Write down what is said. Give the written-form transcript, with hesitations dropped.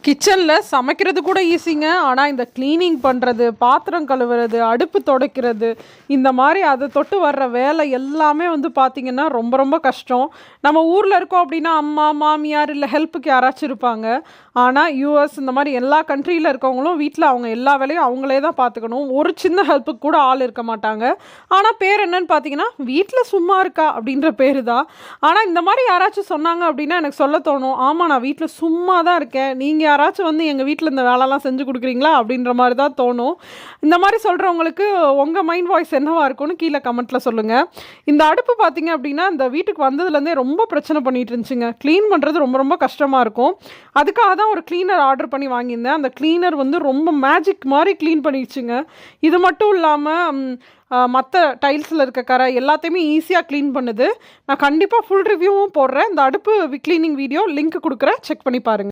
கிச்சனில் சமைக்கிறது கூட ஈஸிங்க. ஆனால் இந்த க்ளீனிங் பண்ணுறது, பாத்திரம் கழுவுறது, அடுப்பு துடைக்கிறது, இந்த மாதிரி அதை தொட்டு வர்ற வேலை எல்லாமே வந்து பார்த்திங்கன்னா ரொம்ப ரொம்ப கஷ்டம். நம்ம ஊரில் இருக்கோம் அப்படின்னா அம்மா, மாமியார் இல்லை ஹெல்ப்புக்கு யாராச்சும் இருப்பாங்க. ஆனால் யூஎஸ் இந்த மாதிரி எல்லா கண்ட்ரியில் இருக்கவங்களும் வீட்டில் அவங்க எல்லா வேலையும் அவங்களே தான் பார்த்துக்கணும். ஒரு சின்ன ஹெல்ப்புக்கு கூட ஆள் இருக்க மாட்டாங்க. ஆனால் பேர் என்னன்னு பார்த்தீங்கன்னா வீட்டில் சும்மா இருக்கா அப்படின்ற பேர் தான். ஆனால் இந்த மாதிரி யாராச்சும் சொன்னாங்க அப்படின்னா எனக்கு சொல்ல தோணும், ஆமாம் நான் வீட்டில் சும்மா தான் இருக்கேன், நீங்கள் யாராச்சும் வந்து எங்கள் வீட்டில் இந்த வேலைலாம் செஞ்சு கொடுக்குறீங்களா அப்படின்ற மாதிரி தான் தோணும். இந்த மாதிரி சொல்கிறவங்களுக்கு உங்கள் மைண்ட் வாய்ஸ் என்னவாக இருக்கும்னு கீழே கமெண்ட்டில் சொல்லுங்கள். இந்த அடுப்பு பார்த்தீங்க அப்படின்னா இந்த வீட்டுக்கு வந்ததுலேருந்தே ரொம்ப பிரச்சனை பண்ணிட்டு இருந்துச்சுங்க. க்ளீன் பண்ணுறது ரொம்ப ரொம்ப கஷ்டமாக இருக்கும். அதுக்காக தான் ஒரு க்ளீனர் ஆர்டர் பண்ணி வாங்கியிருந்தேன். அந்த க்ளீனர் வந்து ரொம்ப மேஜிக் மாதிரி க்ளீன் பண்ணிடுச்சுங்க. இது மட்டும் இல்லாமல் மற்ற டைல்ஸில் இருக்க கரை எல்லாத்தையுமே ஈஸியாக க்ளீன் பண்ணுது. நான் கண்டிப்பாக ஃபுல் ரிவ்யூவும் போடுறேன். இந்த அடுப்பு க்ளீனிங் வீடியோ லிங்க் கொடுக்குறேன், செக் பண்ணி பாருங்கள்.